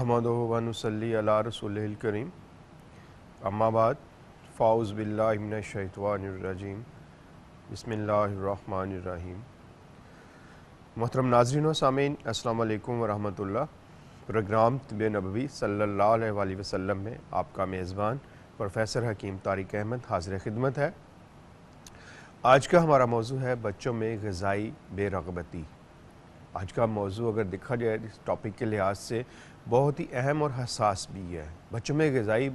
नहमदुहु व नुसल्ली अला रसूलिहिल करीम अम्मा बाद फ़ाउज़ बिल्लाहि मिनश शैतानिर रजीम बिस्मिल्लाहिर्रहमानिर्रहीम। मोहतरम नाज़रीन व सामीन, अस्सलामु अलैकुम व रहमतुल्लाह। प्रोग्राम तिब्बे नबवी सल्लल्लाहु अलैहि वसल्लम में आपका मेज़बान प्रोफेसर हकीम तारिक अहमद हाज़िर खिदमत है। आज का हमारा मौजू है बच्चों में ग़िज़ाई बेरग़बती। आज का मौजू अगर देखा जाए इस टॉपिक के लिहाज से बहुत ही अहम और हसास भी है। बच्चों में ग़िज़ाई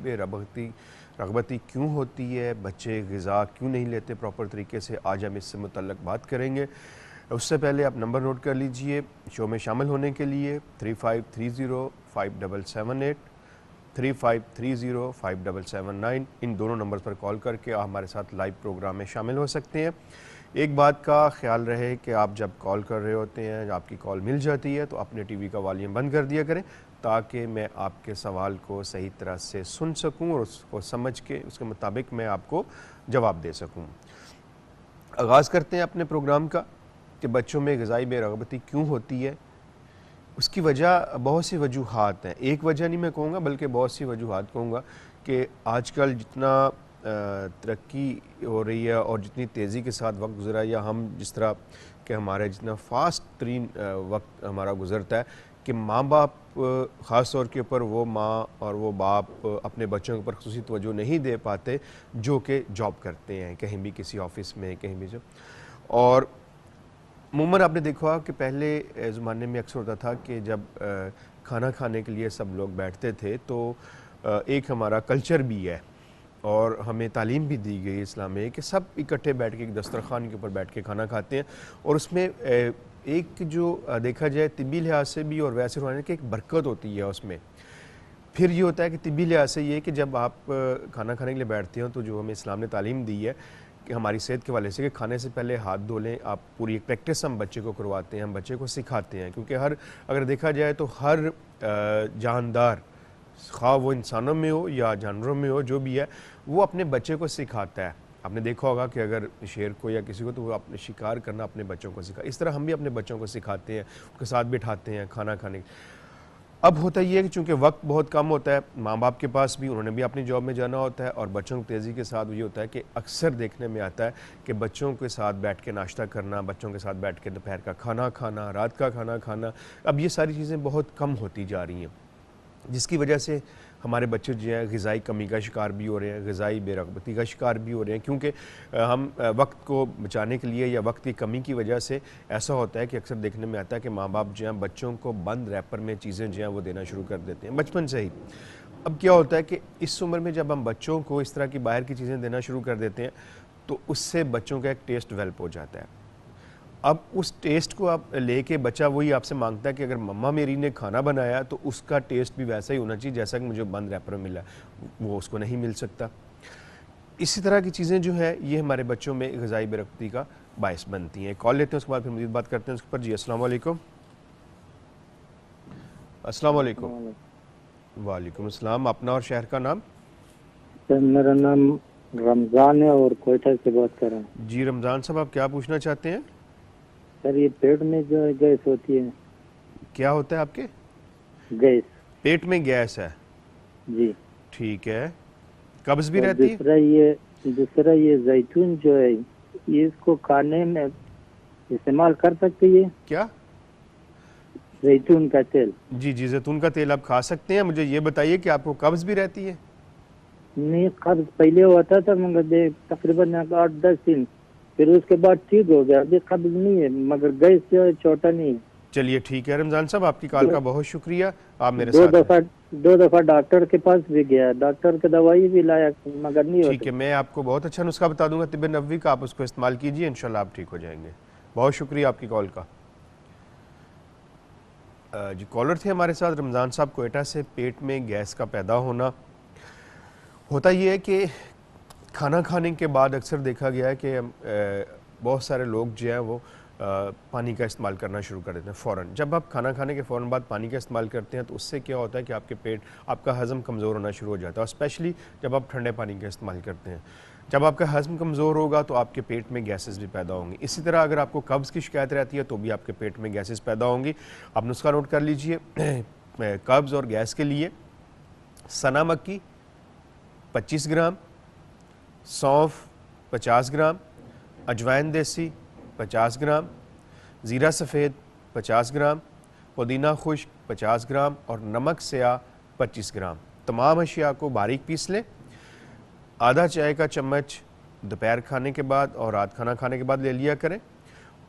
रग़बती क्यों होती है, बच्चे ग़िज़ा क्यों नहीं लेते प्रॉपर तरीके से, आज हम इससे मुतल्लक़ बात करेंगे। उससे पहले आप नंबर नोट कर लीजिए शो में शामिल होने के लिए 35305778 35305779, इन दोनों नंबर पर कॉल करके आप हमारे साथ लाइव प्रोग्राम में शामिल हो सकते हैं। एक बात का ख्याल रहे कि आप जब कॉल कर रहे होते हैं, जब आपकी कॉल मिल जाती है तो अपने टीवी का वॉल्यूम बंद कर दिया करें ताकि मैं आपके सवाल को सही तरह से सुन सकूं और उसको समझ के उसके मुताबिक मैं आपको जवाब दे सकूं। आगाज़ करते हैं अपने प्रोग्राम का कि बच्चों में ग़िज़ाई बेरग़बती क्यों होती है। उसकी वजह बहुत सी वजूहात हैं, एक वजह नहीं मैं कहूँगा बल्कि बहुत सी वजूहात कहूँगा कि आजकल जितना तरक्की हो रही है और जितनी तेज़ी के साथ वक्त गुजरा है, या हम जिस तरह कि हमारे जितना फ़ास्ट तरीन वक्त हमारा गुजरता है कि माँ बाप ख़ास तौर के ऊपर वो माँ और वो बाप अपने बच्चों के ऊपर ख़ुसूसी तवज्जो नहीं दे पाते जो कि जॉब करते हैं कहीं भी, किसी ऑफ़िस में कहीं भी जो। और अमूमन आपने देखा कि पहले ज़माने में अक्सर होता था कि जब खाना खाने के लिए सब लोग बैठते थे तो एक हमारा कल्चर भी है और हमें तालीम भी दी गई इस्लाम में कि सब इकट्ठे बैठ के एक दस्तरखान के ऊपर बैठ के खाना खाते हैं। और उसमें एक जो देखा जाए तिब्बी लिहाज से भी और वैसे रहने की एक बरकत होती है उसमें। फिर ये होता है कि तिब्बी लिहाज से ये कि जब आप खाना खाने के लिए बैठते हो तो जो हमें इस्लाम ने तालीम दी है कि हमारी सेहत के वाले से कि खाने से पहले हाथ धो लें। आप पूरी एक प्रैक्टिस हम बच्चे को करवाते हैं, हम बच्चे को सिखाते हैं, क्योंकि अगर देखा जाए तो हर जानदार, खा वो इंसानों में हो या जानवरों में हो, जो भी है वो अपने बच्चे को सिखाता है। आपने देखा होगा कि अगर शेर को या किसी को तो वो अपने शिकार करना अपने बच्चों को सिखा, इस तरह हम भी अपने बच्चों को सिखाते हैं, उनके साथ बिठाते हैं खाना खाने। अब होता ये है कि चूँकि वक्त बहुत कम होता है माँ बाप के पास भी, उन्होंने भी अपनी जॉब में जाना होता है और बच्चों की तेज़ी के साथ ये होता है कि अक्सर देखने में आता है कि बच्चों के साथ बैठ के नाश्ता करना, बच्चों के साथ बैठ के दोपहर का खाना खाना, रात का खाना खाना, अब ये सारी चीज़ें बहुत कम होती जा रही हैं, जिसकी वजह से हमारे बच्चे जो हैं ग़िज़ाई कमी का शिकार भी हो रहे हैं, ग़िज़ाई बेरग़बती का शिकार भी हो रहे हैं, क्योंकि हम वक्त को बचाने के लिए या वक्त की कमी की वजह से ऐसा होता है कि अक्सर देखने में आता है कि माँ बाप जो हैं बच्चों को बंद रैपर में चीज़ें जो हैं वो देना शुरू कर देते हैं बचपन से ही। अब क्या होता है कि इस उम्र में जब हम बच्चों को इस तरह की बाहर की चीज़ें देना शुरू कर देते हैं तो उससे बच्चों का एक टेस्ट डेवलप हो जाता है। अब उस टेस्ट को आप लेके बच्चा वही आपसे मांगता है कि अगर मम्मा मेरी ने खाना बनाया तो उसका टेस्ट भी वैसा ही होना चाहिए जैसा कि मुझे बंद रैपर में मिला, वो उसको नहीं मिल सकता। इसी तरह की चीज़ें जो है ये हमारे बच्चों में ग़िज़ाई बेरग़बती का बायस बनती हैं। कॉल लेते हैं, उसके बाद फिर मज़ीद बात करते हैं उसके ऊपर। जी अस्सलाम वालेकुम। अस्सलाम वालेकुम। वालेकुम अस्सलाम। अपना और शहर का नाम? सर मेरा नाम रमज़ान है और कोयटा से बात कर रहा हूँ। जी रमज़ान साहब, आप क्या पूछना चाहते हैं? सर ये पेट में जो गैस होती है। क्या होता है आपके? गैस। पेट में गैस है जी ठीक है। कब्ज़ भी रहती है? दूसरा ये जैतून जो है ये इसको खाने में इस्तेमाल कर सकते हैं क्या? जैतून का तेल। जी जी, जैतून का तेल आप खा सकते हैं। मुझे ये बताइए कि आपको कब्ज़ भी रहती है? नहीं, कब्ज़ पहले होता था मगर तकरीबन 8-10 दिन, फिर उसके बाद ठीक हो गया। अभी कब्ज़ नहीं है मगर गैस जो है छोटा नहीं है। चलिए ठीक है रमज़ान साहब, आपकी कॉल का बहुत शुक्रिया। आप मेरे साथ दो दफ़ा डॉक्टर के पास भी गया, डॉक्टर की दवाई भी लाया मगर नहीं होती। ठीक है, मैं आपको बहुत अच्छा नुस्खा बता दूंगा तिब्बे नबवी का, आप उसको इस्तेमाल कीजिए, इंशाल्लाह आप ठीक हो जाएंगे। बहुत शुक्रिया आपकी कॉल का। जी कॉलर थे हमारे साथ रमज़ान साहब कोयटा से। पेट में गैस का पैदा होना होता ये है कि खाना खाने के बाद अक्सर देखा गया है कि बहुत सारे लोग जो हैं वो पानी का इस्तेमाल करना शुरू कर देते हैं फ़ौरन। जब आप खाना खाने के फ़ौरन बाद पानी का इस्तेमाल करते हैं तो उससे क्या होता है कि आपका हज़म कमज़ोर होना शुरू हो जाता है, और स्पेशली जब आप ठंडे पानी का इस्तेमाल करते हैं। जब आपका हज़म कमज़ोर होगा तो आपके पेट में गैसेस भी पैदा होंगी। इसी तरह अगर आपको कब्ज़ की शिकायत रहती है तो भी आपके पेट में गैसेस पैदा होंगी। आप नुस्खा नोट कर लीजिए कब्ज़ और गैस के लिए सना मक्की 25 ग्राम, सौंफ 50 ग्राम, अजवाइन देसी 50 ग्राम, ज़ीरा सफ़ेद 50 ग्राम, पुदीना खुश्क 50 ग्राम और नमक स्याह 25 ग्राम। तमाम अशिया को बारीक पीस लें। आधा चाय का चम्मच दोपहर खाने के बाद और रात खाना खाने के बाद ले लिया करें।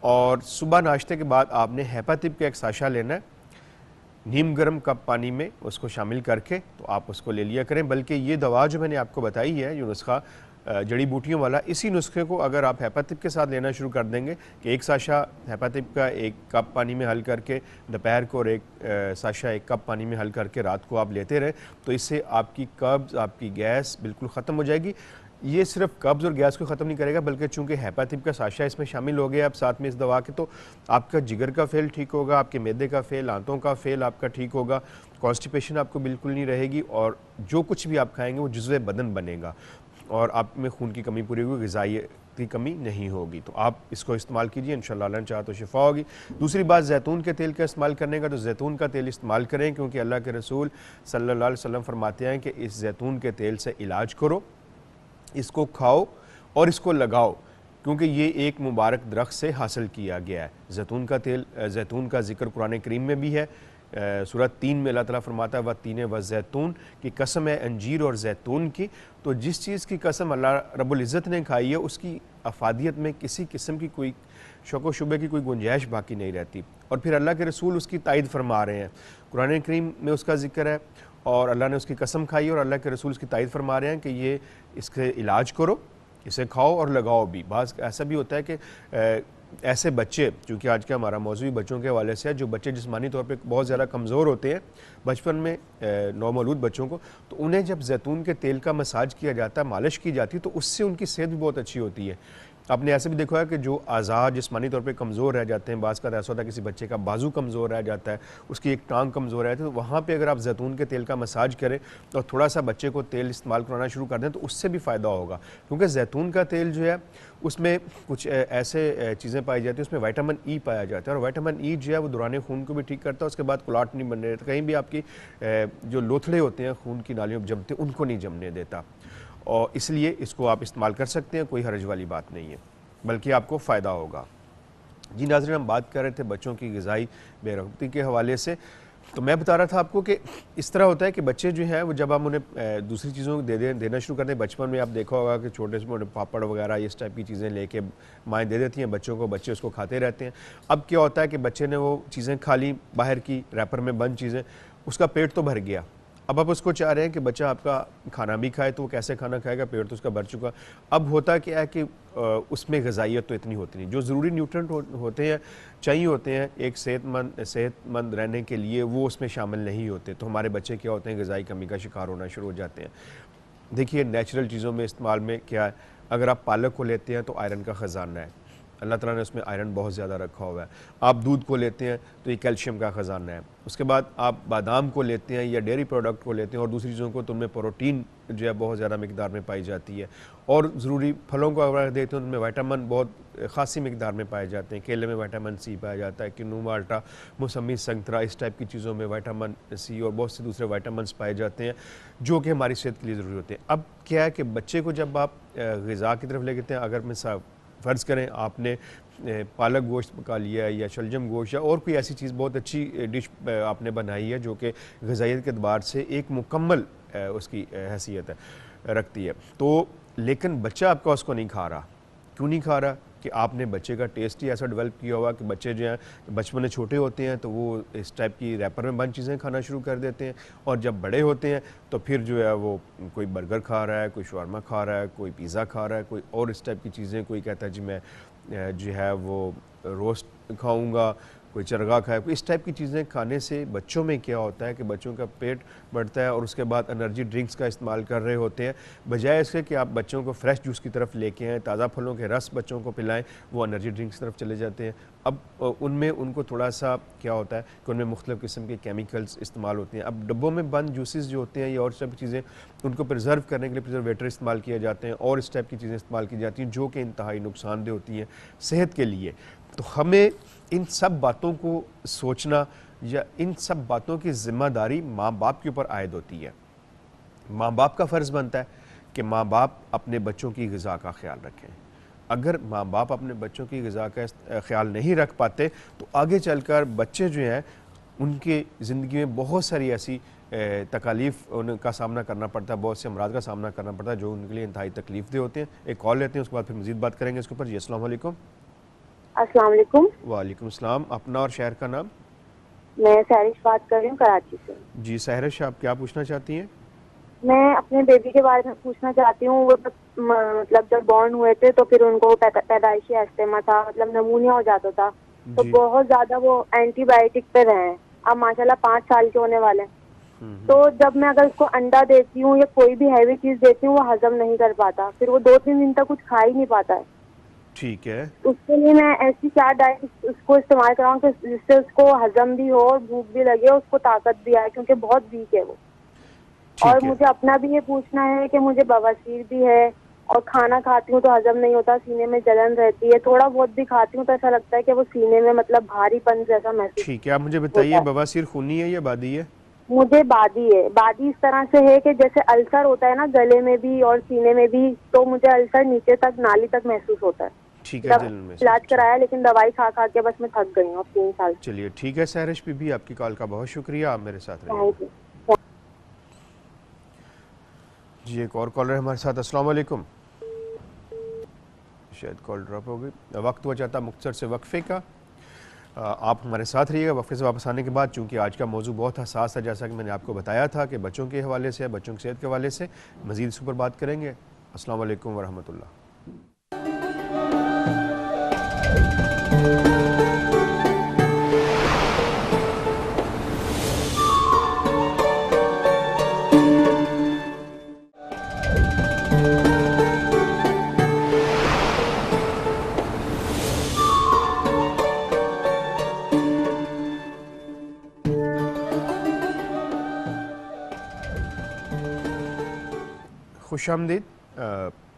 और सुबह नाश्ते के बाद आपने हेपाटिप का एक साशा लेना है, नीम गर्म कप पानी में उसको शामिल करके तो आप उसको ले लिया करें। बल्कि ये दवा जो मैंने आपको बताई है, ये नुस्खा जड़ी बूटियों वाला, इसी नुस्खे को अगर आप हेपाटिप के साथ लेना शुरू कर देंगे कि एक साशा हेपाटिप का एक कप पानी में हल करके दोपहर को और एक साशा एक कप पानी में हल करके रात को आप लेते रहें, तो इससे आपकी कब्ज़, आपकी गैस बिल्कुल ख़त्म हो जाएगी। ये सिर्फ कब्ज़ और गैस को ख़त्म नहीं करेगा, बल्कि चूंकि हेपाटिप का साशा इसमें शामिल हो गया अब साथ में इस दवा के, तो आपका जिगर का फेल ठीक होगा, आपके मैदे का फेल, आंतों का फेल आपका ठीक होगा, कॉन्स्टिपेशन आपको बिल्कुल नहीं रहेगी और जो कुछ भी आप खाएंगे वो जुज़्वे बदन बनेगा और आप में खून की कमी पूरी होगी, ग़िज़ाइयत की कमी नहीं होगी। तो आप इसको इस्तेमाल कीजिए, इंशाअल्लाह अल्लाह ने चाहा तो शिफा होगी। दूसरी बात जैतून के तेल का इस्तेमाल करने का, तो जैतून का तेल इस्तेमाल करें क्योंकि अल्लाह के रसूल सल्लल्लाहु अलैहि वसल्लम फरमाते हैं कि इस जैतून के तेल से इलाज करो, इसको खाओ और इसको लगाओ, क्योंकि ये एक मुबारक दरख्त से हासिल किया गया है। जैतून का तेल, जैतून का जिक्र कुरान करीम में भी है। सूरत 3 में अल्लाह ताला फरमाता है व तीन व जैतून की कसम है अंजीर और जैतून की। तो जिस चीज़ की कसम अल्लाह रब्बुल इज़्ज़त ने खाई है उसकी अफादियत में किसी किस्म की कोई शक व शुबे की कोई गुंजाइश बाकी नहीं रहती। और फिर अल्लाह के रसूल उसकी तायद फरमा रहे हैं, कुरान करीम में उसका जिक्र है और अल्लाह ने उसकी कसम खाई और अल्लाह के रसूल उसकी तायद फरमा रहे हैं कि ये इसके इलाज करो, इसे खाओ और लगाओ भी। बाज़ ऐसा भी होता है कि ऐसे बच्चे, चूँकि आज का हमारा मौजूद बच्चों के हवाले से है, जो बच्चे जिस्मानी तौर पे बहुत ज़्यादा कमज़ोर होते हैं बचपन में, नौमौलूद बच्चों को, तो उन्हें जब जैतून के तेल का मसाज किया जाता है, मालिश की जाती है, तो उससे उनकी सेहत भी बहुत अच्छी होती है। आपने ऐसे भी देखा है कि जो आज़ाद जिस्मानी तौर पे कमज़ोर रह जाते हैं, बाज़ का ऐसा होता है किसी बच्चे का बाजू कमज़ोर रह जाता है, उसकी एक टांग कमज़ोर है, तो वहाँ पे अगर आप जैतून के तेल का मसाज करें और थोड़ा सा बच्चे को तेल इस्तेमाल कराना शुरू कर दें तो उससे भी फ़ायदा होगा। क्योंकि जैतून का तेल जो है उसमें कुछ ऐसे चीज़ें पाई जाती हैं, उसमें विटामिन ई पाया जाता है और विटामिन ई जो है वो दौरान खून को भी ठीक करता है, उसके बाद क्लॉट नहीं बनने देता, कहीं भी आपकी जो लोथड़े होते हैं खून की नालियों में जमते हैं उनको नहीं जमने देता, और इसलिए इसको आप इस्तेमाल कर सकते हैं, कोई हर्ज वाली बात नहीं है, बल्कि आपको फ़ायदा होगा। जी नाज़रीन, हम बात कर रहे थे बच्चों की ग़िज़ाई बेरग़बती के हवाले से, तो मैं बता रहा था आपको कि इस तरह होता है कि बच्चे जो हैं वो जब हम उन्हें दूसरी चीज़ों को देना शुरू करते हैं, बचपन में आप देखा होगा कि छोटे से मोटे पापड़ वगैरह इस टाइप की चीज़ें लेके माएँ दे देती हैं बच्चों को, बच्चे उसको खाते रहते हैं। अब क्या होता है कि बच्चे ने वो चीज़ें खा ली, बाहर की रैपर में बंद चीज़ें, उसका पेट तो भर गया, अब आप उसको चाह रहे हैं कि बच्चा आपका खाना भी खाए, तो वो कैसे खाना खाएगा, पेट तो उसका भर चुका। अब होता क्या है कि उसमें ग़िज़ाइयत तो इतनी होती नहीं, जो ज़रूरी न्यूट्रेंट होते हैं, चाहिए होते हैं एक सेहतमंद रहने के लिए, वो उसमें शामिल नहीं होते, तो हमारे बच्चे क्या होते हैं ग़िज़ाई कमी का शिकार होना शुरू हो जाते हैं। देखिए नेचुरल चीज़ों में इस्तेमाल में क्या है, अगर आप पालक को लेते हैं तो आयरन का ख़जाना है, अल्लाह ताला ने उसमें आयरन बहुत ज़्यादा रखा हुआ है। आप दूध को लेते हैं तो ये कैल्शियम का ख़जाना है। उसके बाद आप बादाम को लेते हैं या डेयरी प्रोडक्ट को लेते हैं और दूसरी चीज़ों को, तो उनमें प्रोटीन जो है बहुत ज़्यादा मिकदार में पाई जाती है। और ज़रूरी फलों को अगर देखते हैं तो उनमें विटामिन बहुत ख़ासी मिकदार में पाए जाते हैं। केले में विटामिन सी पाया जाता है, किन्नू, माल्टा, मौसमी, संतरा, इस टाइप की चीज़ों में विटामिन सी और बहुत से दूसरे विटामिन्स पाए जाते हैं जो कि हमारी सेहत के लिए ज़रूरी होते हैं। अब क्या है कि बच्चे को जब आप ग़िज़ा की तरफ ले लेते हैं, अगर मैं फ़र्ज़ करें आपने पालक गोश्त पका लिया है या शलजम गोश्त या और कोई ऐसी चीज़ बहुत अच्छी डिश आपने बनाई है जो कि ग़िज़ाइयत के अतबार से एक मुकम्मल उसकी हैसियत रखती है, तो लेकिन बच्चा आपका उसको नहीं खा रहा। क्यों नहीं खा रहा? कि आपने बच्चे का टेस्ट ही ऐसा डेवलप किया हुआ कि बच्चे जो हैं बचपन में छोटे होते हैं तो वो इस टाइप की रैपर में बंद चीज़ें खाना शुरू कर देते हैं, और जब बड़े होते हैं तो फिर जो है वो कोई बर्गर खा रहा है, कोई शवारमा खा रहा है, कोई पिज़्ज़ा खा रहा है, कोई और इस टाइप की चीज़ें, कोई कहता है जी मैं जो है वो रोस्ट खाऊंगा, कोई चरगा खाए, कोई इस टाइप की चीज़ें खाने से बच्चों में क्या होता है कि बच्चों का पेट बढ़ता है और उसके बाद एनर्जी ड्रिंक्स का इस्तेमाल कर रहे होते हैं, बजाय इसके कि आप बच्चों को फ्रेश जूस की तरफ लेके आएँ, ताज़ा फलों के रस बच्चों को पिलाएं, वो एनर्जी ड्रिंक्स की तरफ चले जाते हैं। अब उनमें उनको थोड़ा सा क्या होता है कि उनमें मुख्तलिफ़ किस्म के केमिकल्स इस्तेमाल होते हैं। अब डब्बों में बंद जूसेस जो होते हैं या और सब चीज़ें, उनको प्रिजर्व करने के लिए प्रिजर्वेटर इस्तेमाल किए जाते हैं और इस टाइप की चीज़ें इस्तेमाल की जाती हैं जो कि इंतहाई नुकसानदेह होती हैं सेहत के लिए। तो हमें इन सब बातों को सोचना या इन सब बातों की ज़िम्मेदारी माँ बाप के ऊपर आयद होती है। माँ बाप का फ़र्ज़ बनता है कि माँ बाप अपने बच्चों की ग़िज़ा का ख्याल रखें। अगर माँ बाप अपने बच्चों की ग़िज़ा का ख्याल नहीं रख पाते तो आगे चलकर बच्चे जो हैं उनकी ज़िंदगी में बहुत सारी ऐसी तकालीफ उनका सामना करना पड़ता है, बहुत से अमराज का सामना करना पड़ता है जो उनके लिए इंतहाई तकलीफ दे होते हैं। एक कॉल लेते हैं, उसके बाद फिर मज़ीद बात करेंगे इसके ऊपर। जी अस्सलाम वालेकुम। अस्सलाम वालेकुम। वालेकुम सलाम। अपना और शहर का नाम? मैं सहरिश बात कर रही हूँ कराची से। जी सहरिश, आप क्या पूछना चाहती हैं? मैं अपने बेबी के बारे में पूछना चाहती हूँ। वो मतलब जब बॉर्न हुए थे तो फिर उनको पैदाइशी अस्थमा था, मतलब नमूनिया हो जाता था, तो बहुत ज्यादा वो एंटीबायोटिक पे रहे हैं। अब माशाल्लाह 5 साल के होने वाले हैं। तो जब मैं अगर उसको अंडा देती हूँ या कोई भी हैवी चीज देती हूँ वो हजम नहीं कर पाता, फिर वो 2-3 दिन तक कुछ खा ही नहीं पाता है। ठीक है। उसके लिए मैं ऐसी क्या डाइट उसको इस्तेमाल कराऊँ कि जिससे उसको हजम भी हो और भूख भी लगे, उसको ताकत भी आए, क्योंकि बहुत वीक है वो। और मुझे अपना भी ये पूछना है कि मुझे बवासीर भी है और खाना खाती हूँ तो हजम नहीं होता, सीने में जलन रहती है, थोड़ा बहुत भी खाती हूँ तो ऐसा लगता है कि वो सीने में मतलब भारीपन जैसा महसूस। ठीक है, आप मुझे बताइए बवासीर खूनी है या बादी है? मुझे बादी है। बादी इस तरह से है कि जैसे अल्सर होता है ना गले में भी और सीने में भी, तो मुझे अल्सर नीचे तक नाली तक महसूस होता है। ठीक है, जलन में इलाज कराया लेकिन दवाई खा खा के बस मैं थक गई हूँ 3 साल। चलिए ठीक है सहरिश बीबी, आपकी कॉल का बहुत शुक्रिया, आप मेरे साथ रहिए। जी एक और कॉलर हमारे साथ। अस्सलाम वालेकुम। शायद कॉल ड्रॉप हो गई। वक्त हुआ चाहता मुख्तसर से वक्फे का, आप हमारे साथ रहिएगा। वक्फे से वापस आने के बाद, चूँकि आज का मौजू बहुत हसास है, जैसा कि मैंने आपको बताया था कि बच्चों के हवाले से, बच्चों की सेहत के हवाले से मज़ीद इस ऊपर बात करेंगे। अस्सलाम वालेकुम वरहमतुल्लाह। खुशामदीद।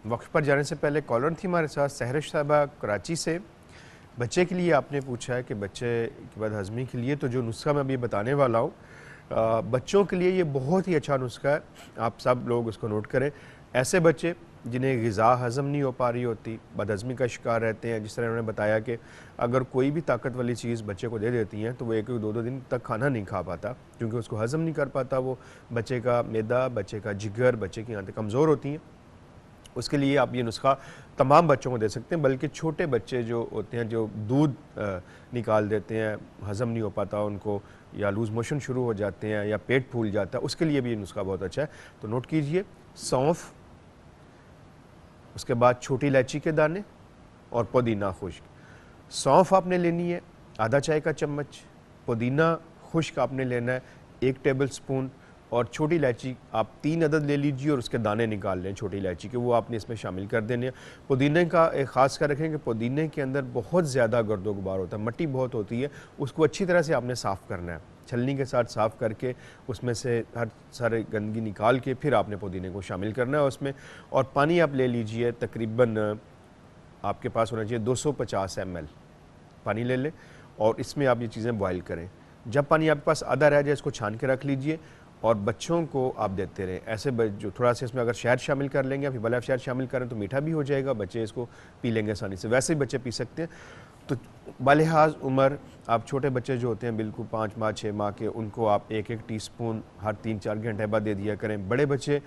वक्फ पर जाने से पहले कॉलर थी हमारे साथ सहरिश साहबा कराची से। बच्चे के लिए आपने पूछा है कि बच्चे की बदहज़मी के लिए तो जो नुस्खा मैं अभी बताने वाला हूँ, बच्चों के लिए ये बहुत ही अच्छा नुस्खा है, आप सब लोग उसको नोट करें। ऐसे बच्चे जिन्हें ग़िज़ा हज़म नहीं हो पा रही होती, बदहज़मी का शिकार रहते हैं, जिस तरह उन्होंने बताया कि अगर कोई भी ताकत वाली चीज़ बच्चे को दे देती हैं तो वो 1-2 दिन तक खाना नहीं खा पाता, क्योंकि उसको हज़म नहीं कर पाता। वो बच्चे का मैदा, बच्चे का जिगर, बच्चे की आंतें कमज़ोर होती हैं। उसके लिए आप ये नुस्खा तमाम बच्चों को दे सकते हैं, बल्कि छोटे बच्चे जो होते हैं, जो दूध निकाल देते हैं, हज़म नहीं हो पाता उनको, या लूज़ मोशन शुरू हो जाते हैं, या पेट फूल जाता है, उसके लिए भी ये नुस्खा बहुत अच्छा है। तो नोट कीजिए, सौंफ, उसके बाद छोटी इलायची के दाने और पुदीना खुश्क। सौंफ आपने लेनी है आधा चाय का चम्मच, पुदीना खुश्क आपने लेना है 1 टेबल स्पून, और छोटी इलायची आप 3 अदद ले लीजिए और उसके दाने निकाल लें छोटी इलायची के, वो आपने इसमें शामिल कर देने हैं। पुदीने का एक ख़ास कर रखें कि पुदीने के अंदर बहुत ज़्यादा गर्दो गुबार होता है, मट्टी बहुत होती है, उसको अच्छी तरह से आपने साफ़ करना है, छलनी के साथ साफ़ करके उसमें से हर सारे गंदगी निकाल के फिर आपने पुदीने को शामिल करना है उसमें। और पानी आप ले लीजिए, तकरीबन आपके पास होना चाहिए 250 ml पानी ले लें, और इसमें आप ये चीज़ें बॉयल करें। जब पानी आपके पास आधा रह जाए इसको छान के रख लीजिए और बच्चों को आप देते रहें। ऐसे जो थोड़ा सा इसमें अगर शहद शामिल कर लेंगे, फिर भले आप शहद शामिल करें तो मीठा भी हो जाएगा, बच्चे इसको पी लेंगे आसानी से, वैसे ही बच्चे पी सकते हैं। तो बालिहाज उम्र आप छोटे बच्चे जो होते हैं बिल्कुल 5 माह 6 माह के, उनको आप 1-1 टीस्पून हर 3-4 घंटे बाद दे दिया करें। बड़े बच्चे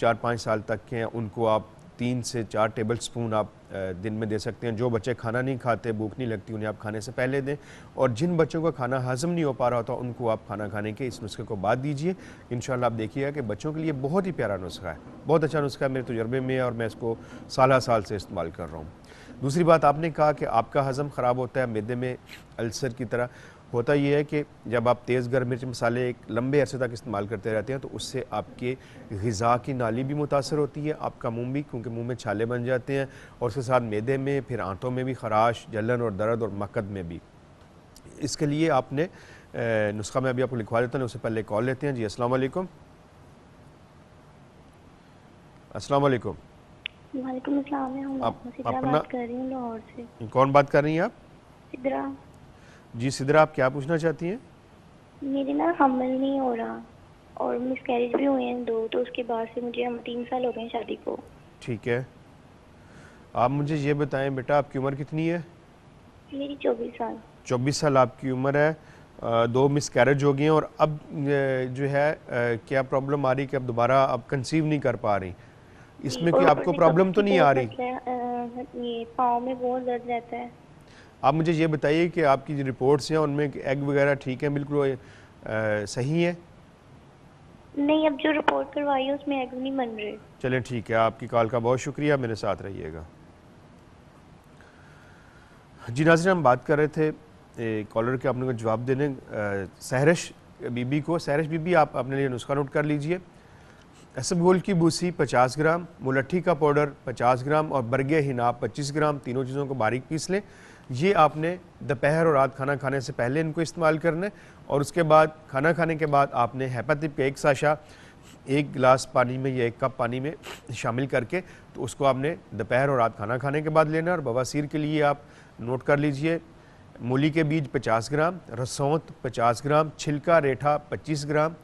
4-5 साल तक के हैं, उनको आप 3 से 4 टेबल स्पून आप दिन में दे सकते हैं। जो बच्चे खाना नहीं खाते, भूख नहीं लगती, उन्हें आप खाने से पहले दें, और जिन बच्चों का खाना हजम नहीं हो पा रहा होता उनको आप खाना खाने के इस नुस्खे को बाद दीजिए। इंशाल्लाह आप देखिएगा कि बच्चों के लिए बहुत ही प्यारा नुस्खा है, बहुत अच्छा नुस्खा है, मेरे तजुर्बे में है और मैं इसको साल से इस्तेमाल कर रहा हूँ। दूसरी बात, आपने कहा कि आपका हज़म ख़राब होता है, मैदे में अल्सर की तरह होता ये है कि जब आप तेज़ गर्म मिर्च मसाले एक लंबे अरसे तक इस्तेमाल करते रहते हैं तो उससे आपके ग़िज़ा की नाली भी मुतासर होती है, आपका मुंह भी, क्योंकि मुंह में छाले बन जाते हैं, और उसके साथ मैदे में, फिर आंतों में भी ख़राश, जलन और दर्द और मकद में भी। इसके लिए आपने नुस्खा मैं अभी आपको लिखवा देता हूँ, उससे पहले कॉल लेते हैं। जी अस्सलाम वालेकुम। अस्सलाम वालेकुम। वालेकुम अस्सलाम। मैं सिद्रा बात कर रही हूँ लाहौर से। कौन बात कर रही हैं आप? सिद्रा। जी सिद्रा, आप क्या पूछना चाहती हैं? मेरे ना हमल नहीं हो रहा और मिसकैरेज भी हुए हैं 2, तो उसके बाद से मुझे हम 3 साल हो गए हैं शादी को। ठीक है, आप मुझे ये बताएं बेटा, आपकी उम्र कितनी है? मेरी 24 साल। 24 साल आपकी उम्र है। 2 मिसकैरेज हो गई हैं और अब जो है क्या प्रॉब्लम आ रही कि अब दोबारा आप कंसीव नहीं कर पा रही? इसमें कि आपको प्रॉब्लम तो नहीं आ रही? ये पाँव में बहुत दर्द रहता है। आप मुझे ये बताइए कि आपकी जो रिपोर्ट्स हैं उनमें एग वगैरह ठीक है, बिल्कुल सही है? नहीं, अब जो रिपोर्ट करवाई है उसमें एग नहीं बन रहे। चलें ठीक है, आपकी कॉल का बहुत शुक्रिया, मेरे साथ रहिएगा। जी नाज़रीन, हम बात कर रहे थे कॉलर के अपने को जवाब देने सहरश बीबी को। सहरश बीबी, आप अपने लिए नुस्खा नोट कर लीजिए। इसबगोल की बूसी 50 ग्राम, मुलट्ठी का पाउडर 50 ग्राम और बरगे हिनाब 25 ग्राम, तीनों चीज़ों को बारीक पीस लें। ये आपने दोपहर और रात खाना खाने से पहले इनको इस्तेमाल करना है और उसके बाद खाना खाने के बाद आपने हेपातिप का 1 साशा 1 गिलास पानी में या 1 कप पानी में शामिल करके तो उसको आपने दोपहर और रात खाना खाने के बाद लेना है। और बवासीर के लिए आप नोट कर लीजिए, मूली के बीज 50 ग्राम, रसौंत 50 ग्राम, छिलका रेठा 25 ग्राम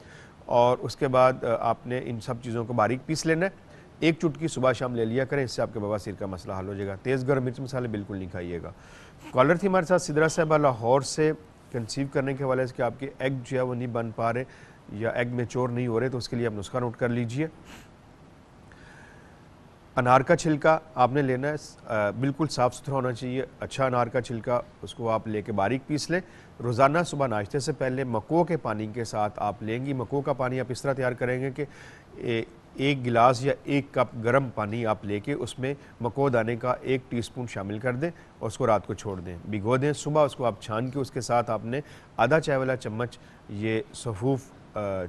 और उसके बाद आपने इन सब चीज़ों को बारीक पीस लेना है। 1 चुटकी सुबह शाम ले लिया करें, इससे आपके बवासीर का मसला हल हो जाएगा। तेज़ गर्म मिर्च मसाले बिल्कुल नहीं खाइएगा। कॉलर थी हमारे साथ सिदरा साहबा लाहौर से। कंसीव करने के हवाले से कि आपके एग जो है वो नहीं बन पा रहे या एग मैच्योर नहीं हो रहे, तो उसके लिए आप नुस्खा नोट कर लीजिए। अनार का छिलका आपने लेना है, बिल्कुल साफ़ सुथरा होना चाहिए, अच्छा अनार का छिलका, उसको आप लेके बारीक पीस लें। रोज़ाना सुबह नाश्ते से पहले मको के पानी के साथ आप लेंगी। मको का पानी आप इस तरह तैयार करेंगे कि 1 गिलास या 1 कप गर्म पानी आप लेके उसमें मको दाने का 1 टीस्पून शामिल कर दें और उसको रात को छोड़ दें, भिगो दें। सुबह उसको आप छान के उसके साथ आपने आधा चाय वाला चम्मच ये सफूफ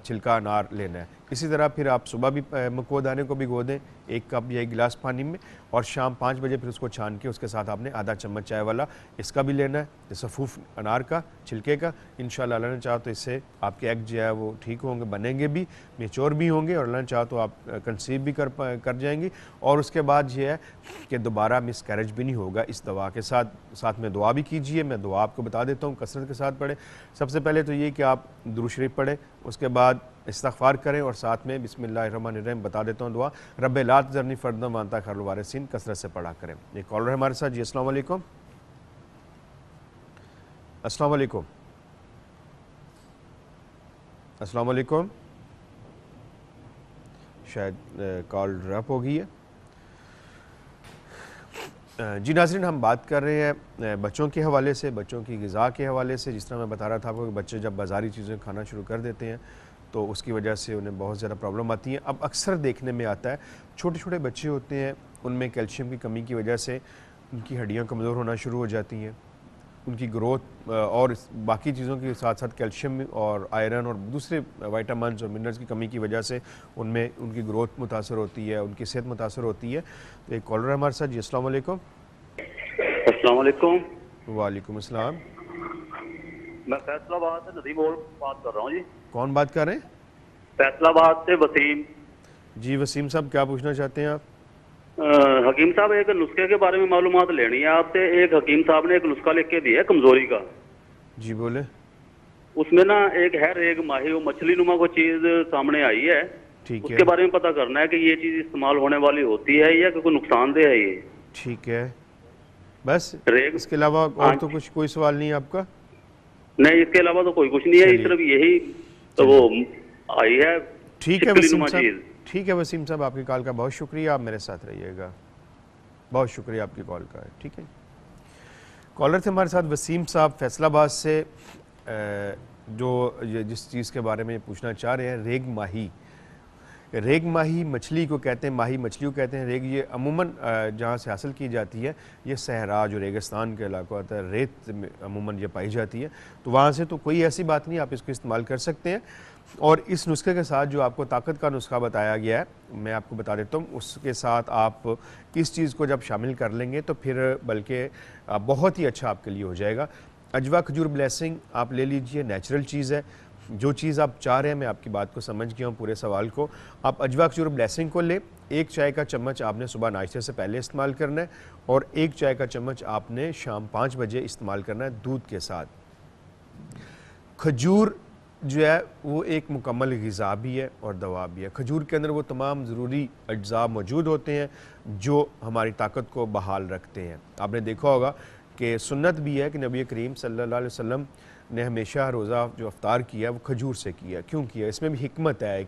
छिलका अनार लेना है। इसी तरह फिर आप सुबह भी मको दाने को भिगो दें 1 कप या 1 गिलास पानी में और शाम 5 बजे फिर उसको छान के उसके साथ आपने आधा चम्मच चाय वाला इसका भी लेना है, सफूफ अनार का छिलके का। इंशाल्लाह अल्लाह ने चाहा तो इससे आपके एग जो है वो ठीक होंगे, बनेंगे भी, मेच्योर भी होंगे और अल्लाह ने चाहा तो आप कंसीव भी कर जाएंगी। और उसके बाद ये है कि दोबारा मिसकैरेज भी नहीं होगा इस दवा के साथ में दुआ भी कीजिए। मैं दुआ आपको बता देता हूँ, कसरत के साथ पढ़ें। सबसे पहले तो ये कि आप दुरूद शरीफ पढ़ें, उसके बाद इस्तिग़फ़ार करें और साथ में बिस्मिल्लाहिर्रहमानिर्रहीम बता देता हूँ दुआ, रब्बे ला तज़रनी फ़र्दन व अंता खैरुल वारिसीन, कसरत से पढ़ा करें। एक कॉलर है हमारे साथ। जी अस्सलाम वालेकुम। अस्सलाम वालेकुम। अस्सलाम वालेकुम। शायद कॉल ड्रॉप हो गई है। जी नाज़रीन, हम बात कर रहे हैं बच्चों के हवाले से, बच्चों की ग़िज़ा के हवाले से। जिस तरह मैं बता रहा था आपको कि बच्चे जब बाज़ारी चीज़ें खाना शुरू कर देते हैं तो उसकी वजह से उन्हें बहुत ज़्यादा प्रॉब्लम आती है। अब अक्सर देखने में आता है छोटे छोटे बच्चे होते हैं, उनमें कैल्शियम की कमी की वजह से उनकी हड्डियाँ कमज़ोर होना शुरू हो जाती हैं, उनकी ग्रोथ और बाकी चीज़ों के साथ साथ कैल्शियम और आयरन और दूसरे विटामिन्स और मिनरल्स की कमी की वजह से उनमें उनकी ग्रोथ मुतासर होती है, उनकी सेहत मुतासर होती है। तो एक कॉलर है हमारे साथ। जी अस्सलाम वालेकुम। अस्सलाम वालेकुम। वालेकुम अस्सलाम। मैं फैसलाबाद से नदीम बात कर रहा हूँ जी। कौन बात कर रहे हैं? फैसलाबाद से वसीम। जी वसीम साहब, क्या पूछना चाहते हैं आप? हकीम साहब, एक नुस्खे के बारे में मालूमात लेनी है आपसे। एक हकीम साहब ने एक नुस्खा लिख के दिया है कमजोरी का। जी बोले। उसमें ना एक है रेग माही, वो मछली नुमा को चीज सामने आई है। ठीक है, उसके बारे में पता करना है कि ये चीज इस्तेमाल होने वाली होती है या कोई नुकसानदेह है ये। ठीक है, बस रेग, इसके अलावा और तो कुछ कोई सवाल नहीं है आपका? नहीं, इसके अलावा तो कोई कुछ नहीं है, सिर्फ यही तो वो आई है। ठीक है वसीम साहब, ठीक है वसीम साहब, आपकी कॉल का बहुत शुक्रिया, आप मेरे साथ रहिएगा। बहुत शुक्रिया आपकी कॉल का। ठीक है, कॉलर थे हमारे साथ वसीम साहब फैसलाबाद से, जो जिस चीज़ के बारे में पूछना चाह रहे हैं, रेग माही। रेग माही मछली को कहते हैं, माही मछली को कहते हैं। रेग ये अमूमन जहाँ से हासिल की जाती है, ये सहरा जो रेगिस्तान के इलाका होता है, रेत में अमूमन ये पाई जाती है, तो वहाँ से तो कोई ऐसी बात नहीं, आप इसको इस्तेमाल कर सकते हैं। और इस नुस्खे के साथ जो आपको ताकत का नुस्खा बताया गया है, मैं आपको बता देता हूँ, उसके साथ आप इस चीज़ को जब शामिल कर लेंगे तो फिर बल्कि बहुत ही अच्छा आपके लिए हो जाएगा। अजवा खजूर ब्लेसिंग आप ले लीजिए, नेचुरल चीज़ है। जो चीज़ आप चाह रहे हैं, मैं आपकी बात को समझ गया हूँ पूरे सवाल को। आप अजवा खजूर ब्लेसिंग को ले, 1 चाय का चम्मच आपने सुबह नाश्ते से पहले इस्तेमाल करना है और 1 चाय का चम्मच आपने शाम 5 बजे इस्तेमाल करना है दूध के साथ। खजूर जो है वो एक मुकम्मल ग़िज़ा भी है और दवा भी है। खजूर के अंदर वो तमाम ज़रूरी अज्जा मौजूद होते हैं जो हमारी ताकत को बहाल रखते हैं। आपने देखा होगा कि सुन्नत भी है कि नबी करीम सल्लल्लाहु अलैहि वसल्लम ने हमेशा रोज़ा जो अफ्तार किया वो खजूर से किया। क्यों किया? इसमें भी हिकमत है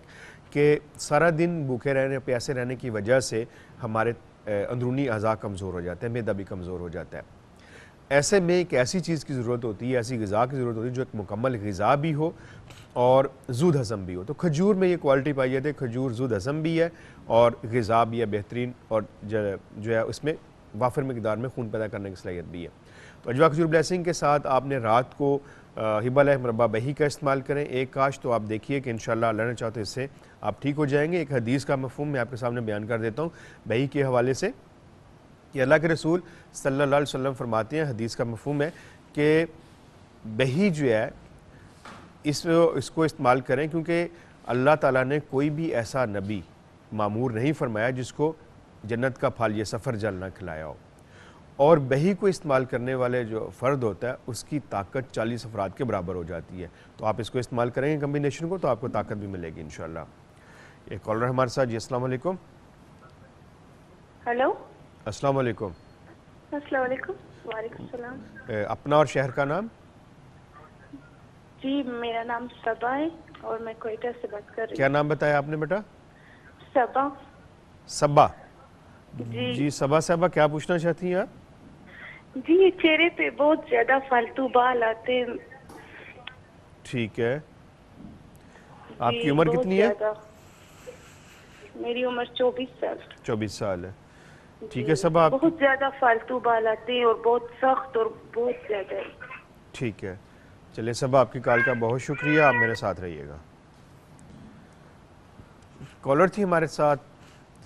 कि सारा दिन भूखे रहने प्यासे रहने की वजह से हमारे अंदरूनी अज़ा कमज़ोर हो जाते हैं, मैदा भी कमज़ोर हो जाता है। ऐसे में एक ऐसी चीज़ की ज़रूरत होती है, ऐसी ग़िज़ा की ज़रूरत होती है जो एक मुकम्मल ग़िज़ा भी हो और ज़ूद हज़म भी हो। तो खजूर में ये क्वालिटी पाई जाती है, खजूर ज़ूद हज़म भी है और ग़िज़ा भी है बेहतरीन, और जो है उसमें वाफिर मिक़दार में खून पैदा करने की सलाहियत भी है। तो अजवा खजूर ब्लेसिंग के साथ आपने रात को हिबा मुरब्बा बही का इस्तेमाल करें एक काश, तो आप देखिए कि इंशाअल्लाह अल्लाह ने चाहे तो इससे आप ठीक हो जाएंगे। एक हदीस का मफ़हूम मैं आपके सामने बयान कर देता हूँ बही के हवाले से कि अल्लाह के रसूल सल्लल्लाहु अलैहि वसल्लम फरमाते हैं, हदीस का मफ़हूम है कि बही जो है इसको इस्तेमाल करें क्योंकि अल्लाह ताला ने कोई भी ऐसा नबी मामूर नहीं फरमाया जिसको जन्नत का फल या सफ़र जल ना खिलाया हो, और बही को इस्तेमाल करने वाले जो फ़र्द होता है उसकी ताकत 40 अफराद के बराबर हो जाती है। तो आप इसको इस्तेमाल करेंगे कम्बिनेशन को तो आपको ताकत भी मिलेगी इंशाअल्लाह। एक कॉलर हमारे साथ जी, अस्सलाम वालेकुम। हेलो, अस्सलाम वालेकुम। अस्सलाम वालेकुम। वालेकुम सलाम। अपना और शहर का नाम? जी, मेरा नाम सबा है और मैं कोयटा से बात कर रही हूँ। क्या नाम बताया आपने बेटा? सबा। सबा जी जी, सबा साहबा क्या पूछना चाहती हैं आप? जी, चेहरे पे बहुत ज्यादा फालतू बाल आते हैं। ठीक है, आपकी जी, उम्र बहुत कितनी है? ज्यादा। मेरी उम्र 24 साल। 24 साल है। ठीक जी, है सबा, आप बहुत ज्यादा फालतू बाल आते हैं और बहुत सख्त और बहुत ज्यादा है। ठीक है, चलिए सबा आपकी कॉल का बहुत शुक्रिया, आप मेरे साथ रहिएगा। कॉलर थी हमारे साथ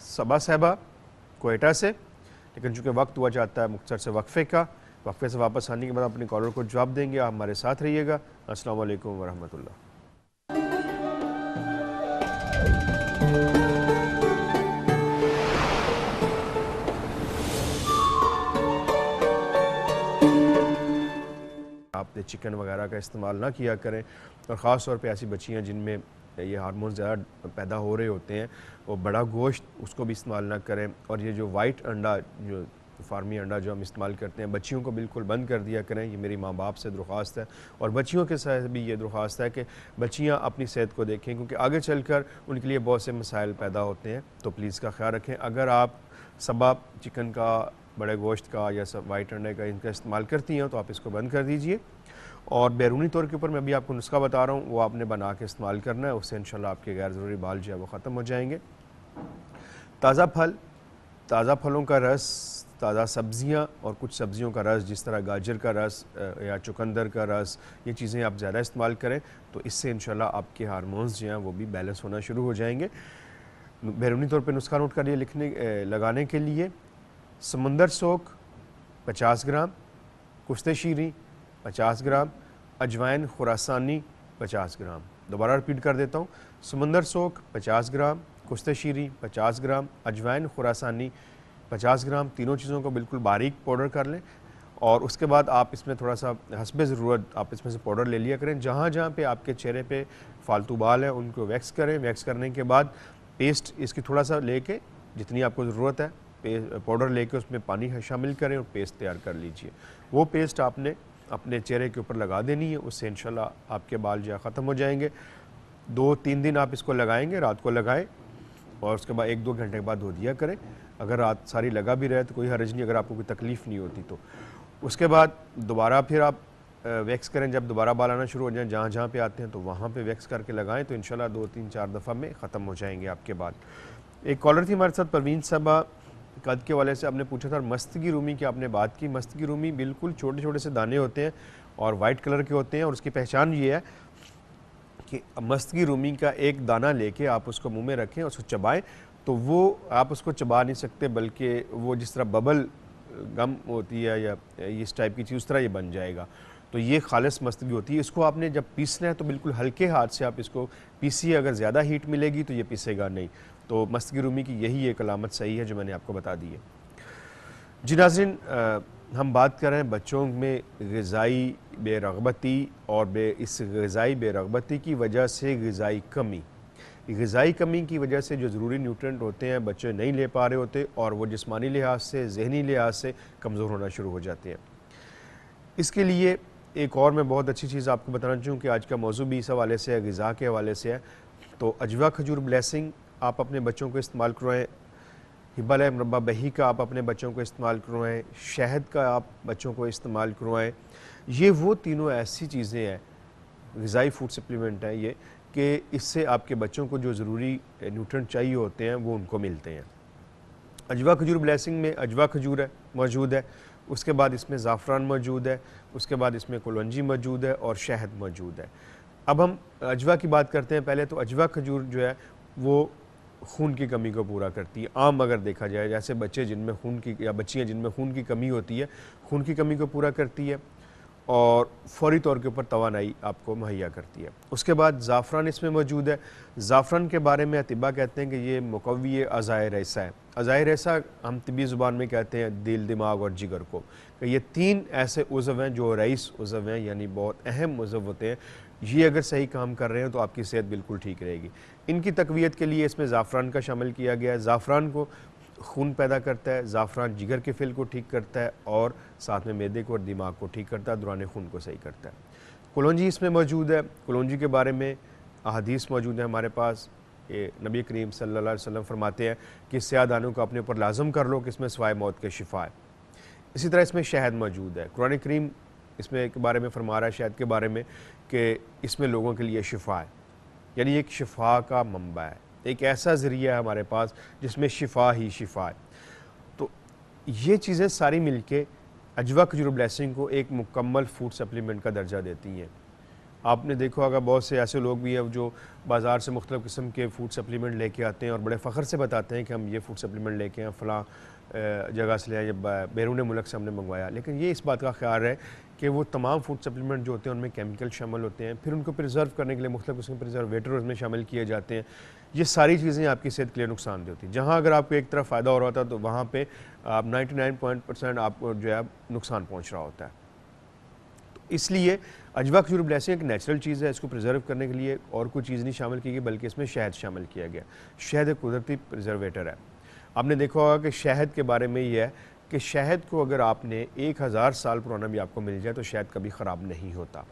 सबा साहबा कोयटा से, लेकिन चूँकि वक्त हुआ जाता है मुख्तसर से वक्फे का, वक्फे से वापस आने के बाद अपने कॉलर को जवाब देंगे। आप हमारे साथ रहिएगा। अस्सलाम वालेकुम वरहमतुल्लाह। आप चिकन वगैरह का इस्तेमाल ना किया करें, और ख़ास तौर पे ऐसी बच्चियाँ जिनमें ये हार्मोन ज़्यादा पैदा हो रहे होते हैं वो बड़ा गोश्त उसको भी इस्तेमाल ना करें। और ये जो वाइट अंडा, जो फार्मी अंडा जो हम इस्तेमाल करते हैं, बच्चियों को बिल्कुल बंद कर दिया करें। ये मेरी माँ बाप से दरख्वास्त है और बच्चियों के साथ भी ये दरख्वास्त है कि बच्चियाँ अपनी सेहत को देखें, क्योंकि आगे चल कर उनके लिए बहुत से मसाइल पैदा होते हैं। तो प्लीज़ का ख्याल रखें। अगर आप सबा चिकन का, बड़े गोश्त का या सब वाइट अंडे का इनका इस्तेमाल करती हैं तो आप इसको बंद कर दीजिए। और बैरूनी तौर के ऊपर मैं भी आपको नुस्खा बता रहा हूँ, वो आपने बना के इस्तेमाल करना है, उससे इंशाल्लाह आपके गैर ज़रूरी बाल जो है वो ख़त्म हो जाएंगे। ताज़ा फल, ताज़ा फलों का रस, ताज़ा सब्ज़ियाँ और कुछ सब्ज़ियों का रस, जिस तरह गाजर का रस या चुकंदर का रस, ये चीज़ें आप ज़्यादा इस्तेमाल करें तो इससे इंशाल्लाह आपके हार्मोन्स जो हैं वो भी बैलेंस होना शुरू हो जाएंगे। बैरूनी तौर पे नुस्खा नोट करिए लगाने के लिए: समुंदर सोख 50 ग्राम, कुश्ते शीरी 50 ग्राम, अजवाइन खुरासानी 50 ग्राम। दोबारा रिपीट कर देता हूँ: समुंदर सोख 50 ग्राम, कुश्ते शीरी 50 ग्राम, अजवाइन खुरासानी 50 ग्राम। तीनों चीज़ों को बिल्कुल बारीक पाउडर कर लें और उसके बाद आप इसमें थोड़ा सा हस्बे ज़रूरत आप इसमें से पाउडर ले लिया करें। जहाँ जहाँ पे आपके चेहरे पे फालतू बाल हैं उनको वैक्स करें। वैक्स करने के बाद पेस्ट इसकी थोड़ा सा लेके, जितनी आपको ज़रूरत है पाउडर लेके उसमें पानी शामिल करें और पेस्ट तैयार कर लीजिए। वो पेस्ट आपने अपने चेहरे के ऊपर लगा देनी है, उससे इंशाल्लाह आपके बाल जो है ख़त्म हो जाएंगे। 2-3 दिन आप इसको लगाएंगे, रात को लगाएं और उसके बाद 1-2 घंटे के बाद धो दिया करें। अगर रात सारी लगा भी रहे तो कोई हर्ज नहीं, अगर आपको कोई तकलीफ़ नहीं होती तो। उसके बाद दोबारा फिर आप वैक्स करें। जब दोबारा बाल आना शुरू हो जाए, जहाँ जहाँ पे आते हैं तो वहाँ पे वैक्स करके लगाएं, तो इंशाल्लाह 2-3-4 दफ़ा में ख़त्म हो जाएंगे आपके बाल। एक कॉलर थी हमारे साथ परवीन साहबा, कद के वाले से आपने पूछा था। मस्तगी रूमी की आपने बात की। मस्तगी रूमी बिल्कुल छोटे छोटे से दाने होते हैं और वाइट कलर के होते हैं, और उसकी पहचान ये है कि मस्तगी रूमी का एक दाना लेके आप उसको मुंह में रखें और उसको चबाएं, तो वो आप उसको चबा नहीं सकते, बल्कि वो जिस तरह बबल गम होती है या इस टाइप की चीज़, उस तरह ये बन जाएगा। तो ये खालिस मस्तगी होती है। इसको आपने जब पीसना है तो बिल्कुल हल्के हाथ से आप इसको पीसिए, अगर ज़्यादा हीट मिलेगी तो ये पीसेगा नहीं। तो मस्तगी रूमी की यही एक अलामत सही है जो मैंने आपको बता दी है। जी नाज़रीन, हम बात कर रहे हैं बच्चों में ग़िज़ाई बेरग़बती और इस ग़िज़ाई बेरग़बती की वजह से ग़िज़ाई कमी। ग़िज़ाई कमी की वजह से जो ज़रूरी न्यूट्रिएंट होते हैं बच्चे नहीं ले पा रहे होते और वो जिस्मानी लिहाज से, ज़हनी लिहाज से कमज़ोर होना शुरू हो जाते हैं। इसके लिए एक और मैं बहुत अच्छी चीज़ आपको बताना चाहूँ कि आज का मौज़ू भी इस हवाले से है, ग़िज़ा के हवाले से है। तो अजवा खजूर ब्लेसिंग आप अपने बच्चों को इस्तेमाल करवाएँ, हिबाल मुरब्बा बही का आप अपने बच्चों को इस्तेमाल करवाएँ, शहद का आप बच्चों को इस्तेमाल करवाएँ। ये वो तीनों ऐसी चीज़ें हैं, ग़िज़ाई फूड सप्लीमेंट हैं ये, कि इससे आपके बच्चों को जो ज़रूरी न्यूट्रिएंट चाहिए होते हैं वो उनको मिलते हैं। अजवा खजूर ब्लेसिंग में अजवा खजूर है मौजूद है, उसके बाद इसमें ज़ाफ़रान मौजूद है, उसके बाद इसमें कलौंजी मौजूद है और शहद मौजूद है। अब हम अजवा की बात करते हैं। पहले तो अजवा खजूर जो है वो खून की कमी को पूरा करती है। आम अगर देखा जाए, जैसे बच्चे जिनमें खून की या बच्चियाँ जिनमें खून की कमी होती है, खून की कमी को पूरा करती है और फ़ौरी तौर के ऊपर तवानाई आपको मुहैया करती है। उसके बाद ज़ाफ़रान इसमें मौजूद है। ज़ाफ़रान के बारे में अतिबा कहते हैं कि ये मुक़व्वी अज़ाए रैसा है। अज़ाए रैसा हम तिब्बी ज़ुबान में कहते हैं दिल, दिमाग और जिगर को, कि ये तीन ऐसे उज़व हैं जो रईस उज़व हैं, यानी बहुत अहम उज़व होते हैं। ये अगर सही काम कर रहे हैं तो आपकी सेहत बिल्कुल ठीक रहेगी। इनकी तक़वियत के लिए इसमें ज़ाफ़रान का शामिल किया गया है। ज़ाफ़रान को खून पैदा करता है, ज़ाफ़रान जिगर के फिल को ठीक करता है और साथ में मैदे को और दिमाग को ठीक करता है, दौरान खून को सही करता है। कलौंजी इसमें मौजूद है। कलौंजी के बारे में अहादीस मौजूद है हमारे पास। ये नबी करीम सल्लल्लाहु अलैहि वसल्लम फरमाते हैं कि स्याह दानों को अपने ऊपर लाजम कर लो कि इसमें सिवाय मौत के शिफा है। इसी तरह इसमें शहद मौजूद है। कुरान करीम इसमें के बारे में फरमा रहा है, शहद के बारे में, कि इसमें लोगों के लिए शिफा है, यानी एक शिफा का मंबा है, एक ऐसा ज़रिया है हमारे पास जिसमें शिफा ही शिफा है। तो ये चीज़ें सारी मिलके अजवा खजूर ब्लेसिंग को एक मुकम्मल फूड सप्लीमेंट का दर्जा देती हैं। आपने देखा होगा बहुत से ऐसे लोग भी हैं जो बाज़ार से मुख्तलिफ़ किस्म के फूड सप्लीमेंट लेके आते हैं और बड़े फ़ख्र से बताते हैं कि हम ये फूड सप्लीमेंट लेके आए, फ़लाँ जगह से ले आए, बैरून मुल्क से हमने मंगवाया। लेकिन ये इस बात का ख्याल है कि वो तमाम फूड सप्लीमेंट जो होते हैं उनमें केमिकल शामिल होते हैं, फिर उनको प्रिजर्व करने के लिए मुख्तलिफ़ किस्म के प्रिजर्वेटर उसमें शामिल किए जाते हैं। ये सारी चीज़ें आपकी सेहत के लिए नुकसानदेह होती हैं। जहाँ अगर आपको एक तरफ फ़ायदा हो रहा था तो वहाँ पे आप 99% आपको जो है नुकसान पहुँच रहा होता है। तो इसलिए अजवा खजूर ब्लेसिंग एक नेचुरल चीज़ है, इसको प्रिजर्व करने के लिए और कोई चीज़ नहीं शामिल की गई, बल्कि इसमें शहद शामिल किया गया। शहद एक कुदरती प्रिजर्वेटर है। आपने देखा होगा कि शहद के बारे में ये है कि शहद को अगर आपने 1000 साल पुराना भी आपको मिल जाए तो शहद कभी ख़राब नहीं होता।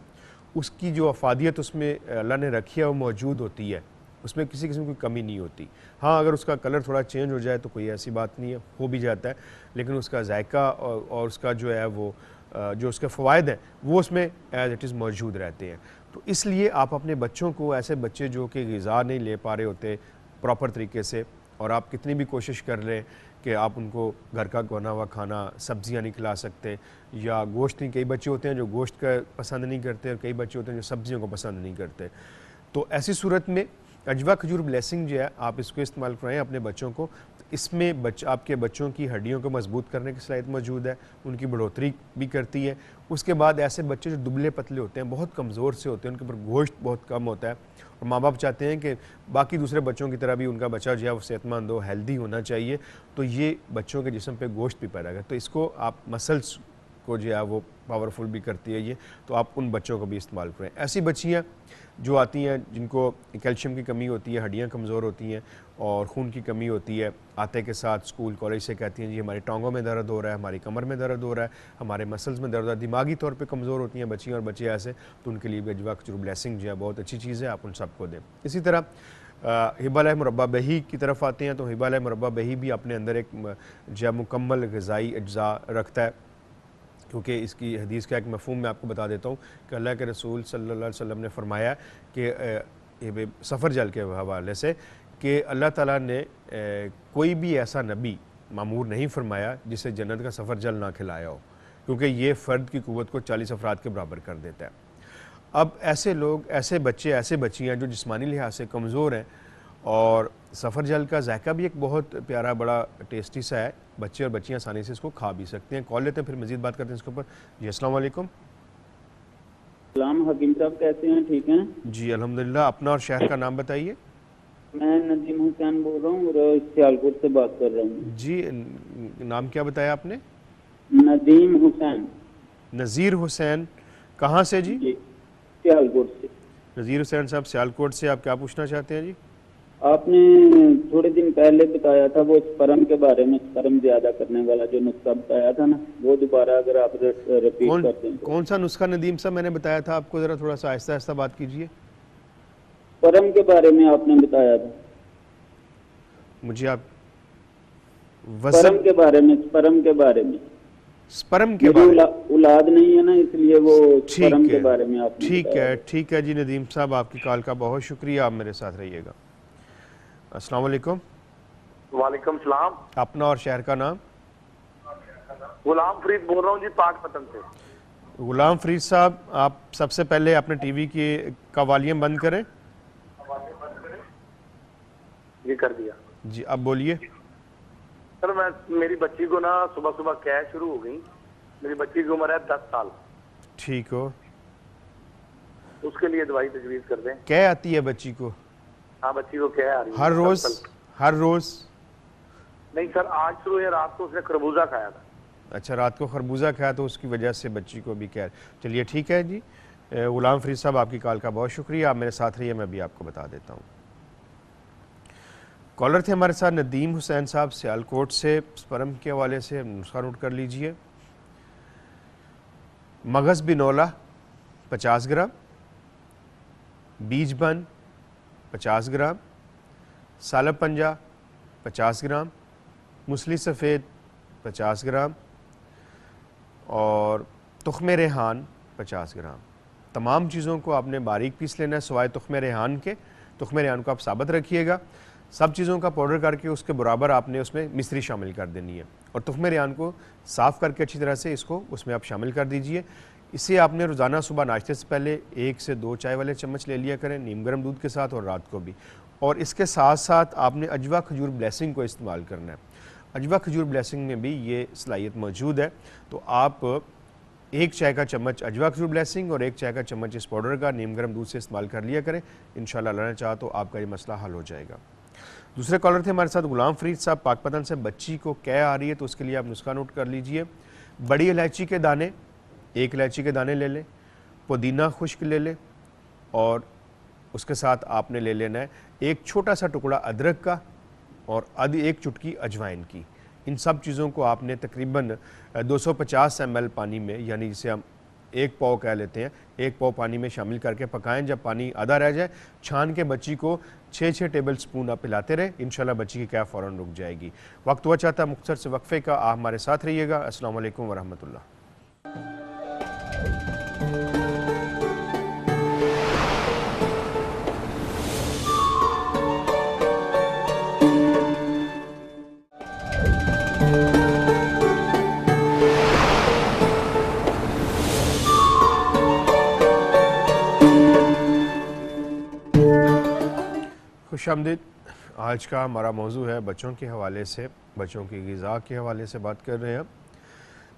उसकी जो अफादियत उसमें अल्लाह ने रखी है वो मौजूद होती है, उसमें किसी किस्म की कमी नहीं होती। हाँ, अगर उसका कलर थोड़ा चेंज हो जाए तो कोई ऐसी बात नहीं है, हो भी जाता है, लेकिन उसका जायका और उसका जो है वो जो उसके फ़वाइद हैं वो उसमें एज़ इट इज़ मौजूद रहते हैं। तो इसलिए आप अपने बच्चों को, ऐसे बच्चे जो कि ग़िज़ा नहीं ले पा रहे होते प्रॉपर तरीके से, और आप कितनी भी कोशिश कर लें कि आप उनको घर का बना हुआ खाना, सब्ज़ियाँ नहीं खिला सकते या गोश्त नहीं, कई बच्चे होते हैं जो गोश्त का पसंद नहीं करते और कई बच्चे होते हैं जो सब्ज़ियों को पसंद नहीं करते। तो ऐसी सूरत में अजवा खजूर ब्लेसिंग जो है आप इसको इस्तेमाल कराएँ अपने बच्चों को। इसमें आपके बच्चों की हड्डियों को मजबूत करने की सलाहियत मौजूद है, उनकी बढ़ोतरी भी करती है। उसके बाद ऐसे बच्चे जो दुबले पतले होते हैं, बहुत कमज़ोर से होते हैं, उनके ऊपर गोश्त बहुत कम होता है और माँ बाप चाहते हैं कि बाकी दूसरे बच्चों की तरह भी उनका बच्चा जो है वो सेहतमंद हो, हेल्दी होना चाहिए, तो ये बच्चों के जिस्म पे गोश्त भी पैदा करे। तो इसको आप मसल्स को जो है वो पावरफुल भी करती है ये, तो आप उन बच्चों को भी इस्तेमाल करें। ऐसी बच्चियाँ जो आती हैं जिनको कैल्शियम की कमी होती है, हड्डियाँ कमज़ोर होती हैं और खून की कमी होती है, आते के साथ स्कूल कॉलेज से कहती हैं जी हमारी टांगों में दर्द हो रहा है, हमारी कमर में दर्द हो रहा है, हमारे मसल्स में दर्द हो रहा है, दिमागी तौर पे कमज़ोर होती हैं बच्चियाँ और बच्चे ऐसे, तो उनके लिए भी अजवा खजूर ब्लेसिंग जो है बहुत अच्छी चीज़ है, आप उन सबको दें। इसी तरह हिबाल मुरब्बा बही की तरफ आते हैं तो हिबाल मुरब्बा बही भी अपने अंदर एक जो मुकम्मल ग़िज़ाई अज्जा रखता है, क्योंकि इसकी हदीस का एक मफ़हूम मैं आपको बता देता हूँ कि अल्लाह के रसूल सल्लल्लाहु अलैहि वसल्लम ने फरमाया कि सफ़र जल के हवाले से कि अल्लाह ताला ने कोई भी ऐसा नबी मामूर नहीं फरमाया जिसे जन्नत का सफ़र जल ना खिलाया हो, क्योंकि ये फ़र्द की क़ुव्वत को 40 अफराद के बराबर कर देता है। अब ऐसे लोग, ऐसे बच्चे, ऐसे बच्चियाँ जो जिस्मानी लिहाज से कमज़ोर हैं, और सफ़र जल का जायका भी एक बहुत प्यारा बड़ा टेस्टी सा है, बच्चे और बच्चियाँ आसानी से इसको खा भी सकते हैं। कॉल लेते हैं, फिर मज़ीद बात करते हैं इसके ऊपर। जी अस्सलाम वालेकुम। सलाम हकीम साहब, कैसे हैं? ठीक हैं जी अल्हम्दुलिल्लाह। अपना और शहर का नाम बताइए। मैं नदीम हुसैन बोल रहा हूँ और सियालकोट से बात कर रहा हूँ। जी नाम क्या बताया आपने? नदीम हुसैन। नज़ीर हुसैन, कहाँ से जी? जी, सियालकोट से। नज़ीर हुसैन साहब सियालकोट से, आप क्या पूछना चाहते हैं जी? आपने थोड़े दिन पहले बताया था वो स्पर्म के बारे में, स्पर्म ज्यादा करने वाला जो नुस्खा बताया था ना, वो दोबारा अगर आप रिपीट कर दें तो। कौन सा नुस्खा नदीम साहब मैंने बताया था आपको? ज़रा थोड़ा सा आहिस्ता आहिस्ता बात कीजिए। स्पर्म के बारे में आपने बताया था। मुझे आप स्पर्म के बारे में, स्पर्म के बारे में, स्पर्म के बारे में औलाद नहीं है ना, इसलिए वो स्पर्म के बारे में आप। ठीक है जी नदीम साहब, आपकी कॉल का बहुत शुक्रिया, आप मेरे साथ रहिएगा। अस्सलाम वालेकुम। वालेकुम सलाम। अपना और शहर का नाम? गुलाम फरीद बोल रहा हूँ जी, पाकपतन से। गुलाम फरीद साहब, आप सबसे पहले अपने टीवी का वॉल्यूम बंद करें। जी कर दिया जी, अब बोलिए। सर मेरी बच्ची को ना सुबह सुबह कैश शुरू हो गई। मेरी बच्ची की उम्र है 10 साल। ठीक हो, उसके लिए दवाई तजवीज़ कर दें। क्या आती है बच्ची को? हाँ, बच्ची को क्या आ रही है? हर रोज? हर रोज नहीं सर, आज शुरू है। रात को उसने खरबूजा खाया था। अच्छा, रात को खरबूजा खाया तो उसकी वजह से बच्ची को भी क्या? चलिए ठीक है जी। गुलाम फरीद साहब, आपकी कॉल का बहुत शुक्रिया, आप मेरे साथ रहिए, मैं भी आपको बता देता हूँ। कॉलर थे हमारे साथ नदीम हुसैन साहब सियालकोट से। स्पर्म के हवाले से नुस्खा नोट कर लीजिए। मगज़ बिनौला 50 ग्राम, बीज बन 50 ग्राम, सालब पंजा 50 ग्राम, मूसली सफ़ेद 50 ग्राम और तुख्मे रेहान 50 ग्राम। तमाम चीज़ों को आपने बारीक पीस लेना है सिवाय तुख्मे रेहान के। तुख्मे रेहान को आप साबित रखिएगा। सब चीज़ों का पाउडर करके उसके बराबर आपने उसमें मिश्री शामिल कर देनी है और तुख्मे रेहान को साफ़ करके अच्छी तरह से इसको उसमें आप शामिल कर दीजिए। इसे आपने रोज़ाना सुबह नाश्ते से पहले 1 से 2 चाय वाले चम्मच ले लिया करें, नीम गर्म दूध के साथ, और रात को भी। और इसके साथ साथ आपने अजवा खजूर ब्लेसिंग को इस्तेमाल करना है। अजवा खजूर ब्लेसिंग में भी ये सलाहियत मौजूद है। तो आप 1 चाय का चम्मच अजवा खजूर ब्लेसिंग और 1 चाय का चम्मच इस पाउडर का नीम गर्म दूध से इस्तेमाल कर लिया करें। इंशाअल्लाह अल्लाह ने चाहा तो आपका ये मसला हल हो जाएगा। दूसरे कॉलर थे हमारे साथ गुलाम फरीद साहब पाकपतन से। बच्ची को क्या आ रही है तो उसके लिए आप नुस्खा नोट कर लीजिए। बड़ी इलायची के दाने, 1 इलायची के दाने ले लें, पुदीना खुश्क ले लें और उसके साथ आपने ले लेना है 1 छोटा सा टुकड़ा अदरक का और आधी 1 चुटकी अजवाइन की। इन सब चीज़ों को आपने तकरीबन 250 ml पानी में, यानी जिसे हम 1 पाव कह लेते हैं, 1 पाव पानी में शामिल करके पकाएं। जब पानी आधा रह जाए छान के बच्ची को 6-6 टेबल स्पून आप पिलाते रहे, इंशाल्लाह बच्ची की कैफ फ़ौरन रुक जाएगी। वक्त हुआ चाहता मुख्तसर से वक्फे का, आप हमारे साथ रहिएगा। अस्सलाम वालेकुम वरहमतुल्लाह। खुशामदीद। आज का हमारा मौजू है बच्चों के हवाले से, बच्चों की ग़िज़ा के हवाले से बात कर रहे हैं।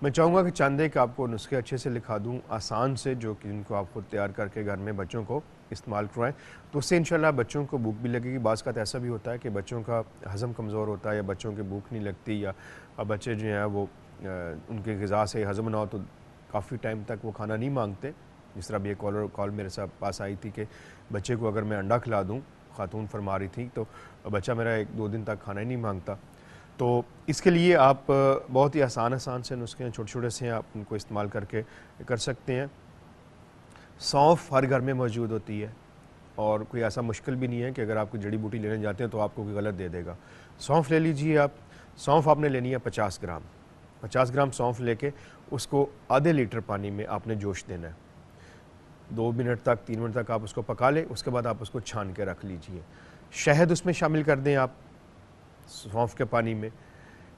मैं चाहूँगा कि चंद एक आपको नुस्खे अच्छे से लिखा दूँ, आसान से, जो कि इनको आप ख़ुद तैयार करके घर में बच्चों को इस्तेमाल करवाएं, तो उससे इंशाल्लाह बच्चों को भूख भी लगेगी। बाज़ का ऐसा भी होता है कि बच्चों का हज़म कमज़ोर होता है या बच्चों की भूख नहीं लगती, या बच्चे जो हैं वो उनकी ग़िज़ा से हज़म ना हो तो काफ़ी टाइम तक वो खाना नहीं मांगते। जिस तरह भी एक कॉल मेरे साथ पास आई थी कि बच्चे को अगर मैं अंडा खिला दूँ, खातून फरमा रही थी, तो बच्चा मेरा 1-2 दिन तक खाना ही नहीं मांगता। तो इसके लिए आप बहुत ही आसान से नुस्खे हैं, छोटे छोटे से हैं, आप उनको इस्तेमाल करके कर सकते हैं। सौंफ हर घर में मौजूद होती है और कोई ऐसा मुश्किल भी नहीं है कि अगर आप कोई जड़ी बूटी लेने जाते हैं तो आपको कोई गलत दे देगा। सौंफ ले लीजिए आप। सौंफ आपने लेनी है 50 ग्राम। 50 ग्राम सौंफ लेके उसको आधे लीटर पानी में आपने जोश देना है। 2 मिनट तक 3 मिनट तक आप उसको पका लें, उसके बाद आप उसको छान के रख लीजिए। शहद उसमें शामिल कर दें आप सौंफ के पानी में।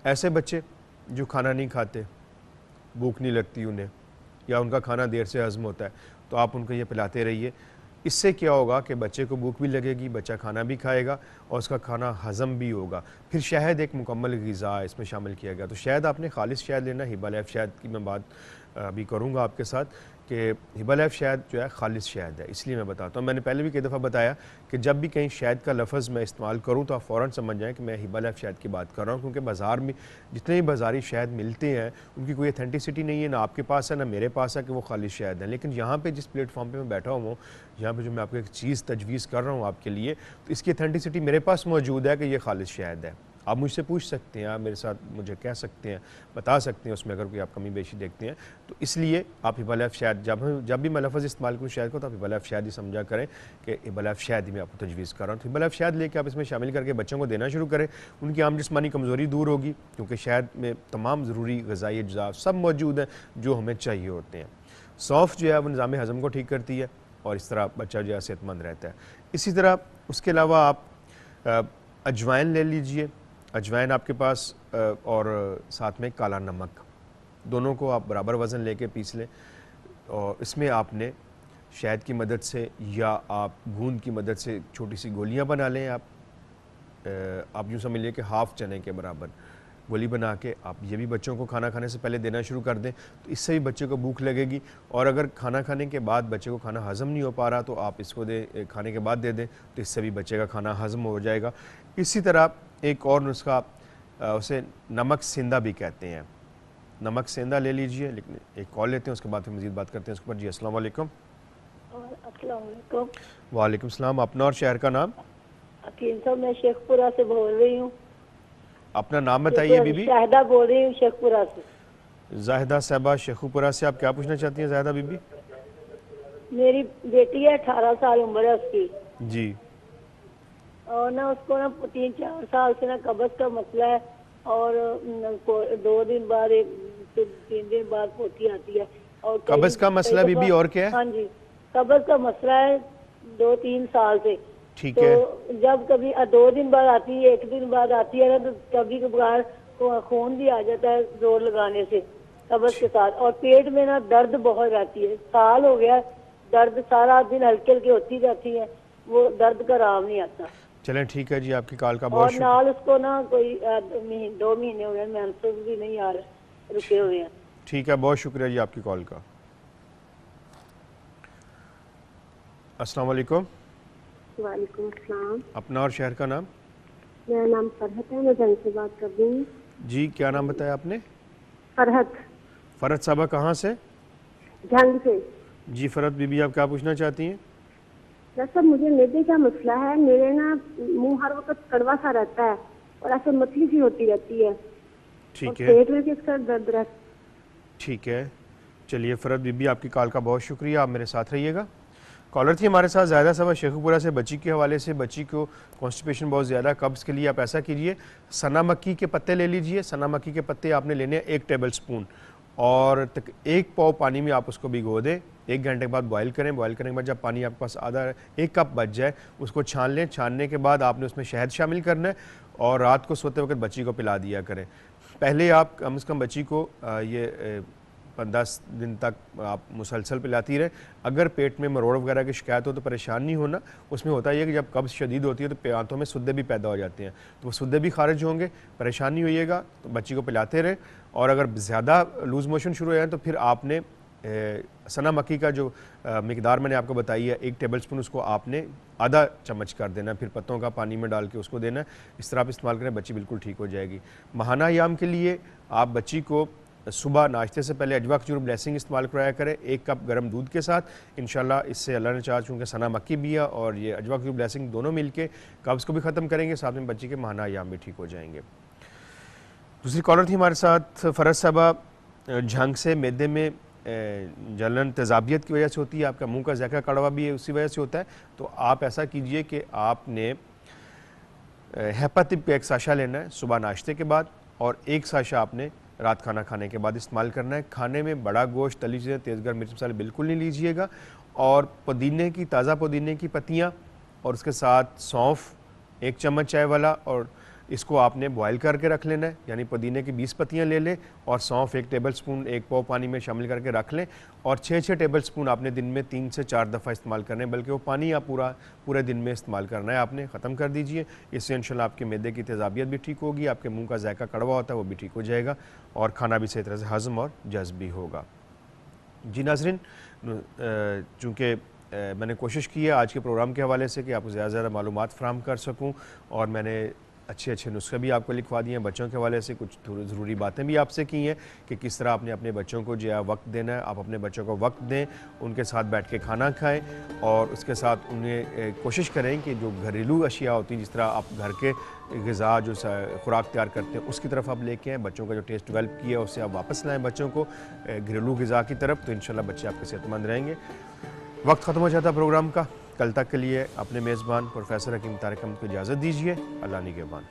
ऐसे बच्चे जो खाना नहीं खाते, भूख नहीं लगती उन्हें, या उनका खाना देर से हज़म होता है, तो आप उनको ये पिलाते रहिए। इससे क्या होगा कि बच्चे को भूख भी लगेगी, बच्चा खाना भी खाएगा और उसका खाना हज़म भी होगा। फिर शहद एक मुकम्मल ग़िज़ा इसमें शामिल किया गया। तो शहद आपने खालिश शहद लेना, हिबा लाइफ शहद की मैं बात अभी करूँगा आपके साथ। कि हिबालाइफ शहद जो है खालिस शहद है, इसलिए मैं बताता हूँ। मैंने पहले भी कई दफ़ा बताया कि जब भी कहीं शहद का लफ्ज़ मैं इस्तेमाल करूँ तो आप फ़ौरन समझ जाएँ कि मैं हिबालाइफ शहद की बात कर रहा हूँ, क्योंकि बाज़ार में जितने भी बाज़ारी शहद मिलते हैं उनकी कोई अथेंटिसिटी नहीं है, ना आपके पास है ना मेरे पास है कि वो खालिस शहद है। लेकिन यहाँ पर जिस प्लेटफॉर्म पर मैं बैठा हुआ हूँ, यहाँ पर जो मैं आपको एक चीज़ तजवीज़ कर रहा हूँ आपके लिए, तो इसकी अथेंटिसिटी मेरे पास मौजूद है कि ये खालिस शहद है। आप मुझसे पूछ सकते हैं, आप मेरे साथ मुझे कह सकते हैं, बता सकते हैं उसमें अगर कोई आप कमी बेशी देखते हैं। तो इसलिए आप हिबालाइफ शहद जब भी मैं लफ्ज़ इस्तेमाल करूँ शहद को, तो आप हिबालाइफ शहद ही समझा करें कि हिबालाइफ शहद ही मैं आपको तजवीज़ कर रहा हूँ। तो हिबालाइफ शहद लेके आप इसमें शामिल करके बच्चों को देना शुरू करें, उनकी आम जिस्मानी कमज़ोरी दूर होगी, क्योंकि शहद में तमाम ज़रूरी ग़िज़ाई अज्जा सब मौजूद हैं जो हमें चाहिए होते हैं। सौंफ जो है वो निज़ाम हज़म को ठीक करती है और इस तरह बच्चा जो है सेहतमंद रहता है। इसी तरह उसके अलावा आप अजवाइन ले लीजिए, अजवाइन आपके पास और साथ में काला नमक, दोनों को आप बराबर वज़न लेके पीस लें और इसमें आपने शहद की मदद से या आप गूंद की मदद से छोटी सी गोलियां बना लें। आप यूँ समझ लीजिए कि हाफ़ चने के बराबर गोली बना के आप ये भी बच्चों को खाना खाने से पहले देना शुरू कर दें, तो इससे भी बच्चे को भूख लगेगी। और अगर खाना खाने के बाद बच्चे को खाना हज़म नहीं हो पा रहा तो आप इसको खाने के बाद दे दें, तो इससे भी बच्चे का खाना हज़म हो जाएगा। इसी तरह एक और नुस्खा, उसे नमक सेंधा भी कहते हैं, नमक सेंधा ले लीजिए। लेकिन एक कॉल लेते हैं, उसके बाद फिर मज़ीद बात करते हैं उसके ऊपर। जी अस्सलाम वालेकुम। वालेकुम सलाम। अपना और शहर का नाम? अकील साहब, मैं शेखपुरा से बोल रही हूँ। अपना नाम बताइए बीबी। जाहिदा बोल रही हूँ शेखपुरा से। जाहिदा साहबा शेखपुरा से, आप क्या पूछना चाहती हैं जाहिदा बीबी? मेरी बेटी है, 18 साल उम्र है उसकी जी, और ना उसको ना 3-4 साल से ना कब्ज का मसला है और 2 दिन बाद 3 दिन बाद पोती आती है। और कब्ज का मसला बीबी और क्या है? हाँ जी, कब्ज का मसला है 2-3 साल से। ठीक है। तो जब कभी 2 दिन बाद आती है, 1 दिन बाद आती है ना, तो कभी कभार खून भी आ जाता है जोर लगाने से कब्ज के साथ, और पेट में ना दर्द बहुत रहती है। साल हो गया, दर्द सारा दिन हल्के हल्के होती रहती है, वो दर्द का आराम नहीं आता। चलें ठीक है जी, आपकी कॉल का बहुत और नाल उसको ना कोई 2 महीने हो गए मेंसेस भी नहीं आ रहे, रुके हुए हैं। ठीक है, बहुत शुक्रिया जी आपकी कॉल का। अस्सलाम वालेकुम। वालेकुम सलाम। अपना और शहर का नाम? मेरा नाम फरहत है, मैं जंग से बात कर रही हूँ। जी, क्या नाम बताया आपने? फरहत। फरहत साहबा कहाँ से? जंग से। जी फरहत बीबी, आप क्या पूछना चाहती हैं? सर मुझे मैदे का मसला है, मेरे ना मुंह हर वक्त कड़वा सा रहता है और ऐसे मछली सी होती रहती है। ठीक है। पेट में किसका दर्द रहता है। ठीक है, चलिए फरहत बीबी आपकी कॉल का बहुत शुक्रिया, आप मेरे साथ रहिएगा। कॉलर थी हमारे साथ जाहिदा साहब शेखपुरा से। बच्ची के हवाले से, बच्ची को कॉन्स्टिपेशन बहुत ज़्यादा, कब्ज़ के लिए आप ऐसा कीजिए, सना मक्की के पत्ते ले लीजिए। सना मक्की के पत्ते आपने लेने हैं 1 टेबल स्पून, और 1 पाव पानी में आप उसको भिगो दें। 1 घंटे के बाद बॉयल करें। बॉयल करने के बाद जब पानी आपके पास आधा 1 कप बच जाए उसको छान लें। छानने के बाद आपने उसमें शहद शामिल करना है और रात को सोते वक्त बच्ची को पिला दिया करें। पहले आप कम से कम बच्ची को ये 10 दिन तक आप मुसलसल पिलाती रहे। अगर पेट में मरोड़ वगैरह की शिकायत हो तो परेशान नहीं होना। उसमें होता है कि जब कब्ज़ शदीद होती है तो आंतों में सुद्दे भी पैदा हो जाते हैं, तो वो सुद्दे भी खारिज होंगे, परेशान नहीं होइएगा। तो बच्ची को पिलाते रहे, और अगर ज़्यादा लूज़ मोशन शुरू हो जाए तो फिर आपने सना मक्की का जो मिकदार मैंने आपको बताई है 1 टेबल स्पून, उसको आपने आधा चम्मच कर देना, फिर पत्तों का पानी में डाल के उसको देना। इस तरह आप इस्तेमाल करें, बच्ची बिल्कुल ठीक हो जाएगी। महाना याम के लिए आप बच्ची को सुबह नाश्ते से पहले अजवा खजूर ब्लेसिंग इस्तेमाल कराया करें 1 कप गर्म दूध के साथ। इंशाल्लाह इससे अल्लाह ने चाहा, चूँकि सना मक्की भी है और ये अजवा खजूर ब्लेसिंग दोनों मिलके कब्ज़ को भी ख़त्म करेंगे, साथ में बच्ची के महाना याम भी ठीक हो जाएंगे। दूसरी कॉलर थी हमारे साथ फरहत साहबा झंग से। मैदे में जलन तेज़ाबियत की वजह से होती है, आपका मुंह का ज़ायका कड़वा भी है उसी वजह से होता है। तो आप ऐसा कीजिए कि आपने हेपाटिप का 1 साशा लेना है सुबह नाश्ते के बाद, और 1 साशा आपने रात खाना खाने के बाद इस्तेमाल करना है। खाने में बड़ा गोश्त, तली चीज़ें, तेज़ गर्म मिर्च मसाले बिल्कुल नहीं लीजिएगा। और पुदीने की, ताज़ा पुदीने की पत्तियाँ और उसके साथ सौंफ 1 चम्मच चाय वाला, और इसको आपने बॉयल करके रख लेना है। यानी पुदीने की 20 पत्तियाँ ले लें और सौंफ 1 टेबल स्पून 1 पाव पानी में शामिल करके रख लें, और 6-6 टेबल स्पून आपने दिन में 3 से 4 दफ़ा इस्तेमाल करना है, बल्कि वो पानी आप पूरे दिन में इस्तेमाल करना है, आपने ख़त्म कर दीजिए। इससे इंशाल्लाह आपके मैदे की तेज़ाबियत भी ठीक होगी, आपके मुँह का जायका कड़वा होता है वो भी ठीक हो जाएगा, और खाना भी सही तरह से हज़म और जज़्ब भी होगा। जी नाज़रीन, चूँकि मैंने कोशिश की है आज के प्रोग्राम के हवाले से कि आपको ज़्यादा से ज़्यादा मालूमात फ़राहम कर सकूँ, और मैंने अच्छे अच्छे नुस्खे भी आपको लिखवा दिए हैं। बच्चों के हवाले से कुछ ज़रूरी बातें भी आपसे की हैं कि किस तरह आपने अपने बच्चों को जो है वक्त देना है। आप अपने बच्चों को वक्त दें, उनके साथ बैठ के खाना खाएं, और उसके साथ उन्हें कोशिश करें कि जो घरेलू अशिया होती हैं, जिस तरह आप घर के ग़िज़ा जो खुराक तैयार करते हैं उसकी तरफ आप लेके आएँ। बच्चों का जो टेस्ट डेवलप किया है उससे आप वापस लाएँ बच्चों को घरेलू ग़िज़ा की तरफ, तो इंशाल्लाह बच्चे आपके सेहतमंद रहेंगे। वक्त ख़त्म हो जाता है प्रोग्राम का। कल तक के लिए अपने मेज़बान प्रोफेसर हकीम तारिक अहमद को इजाज़त दीजिए। अल्लाह निगहबान।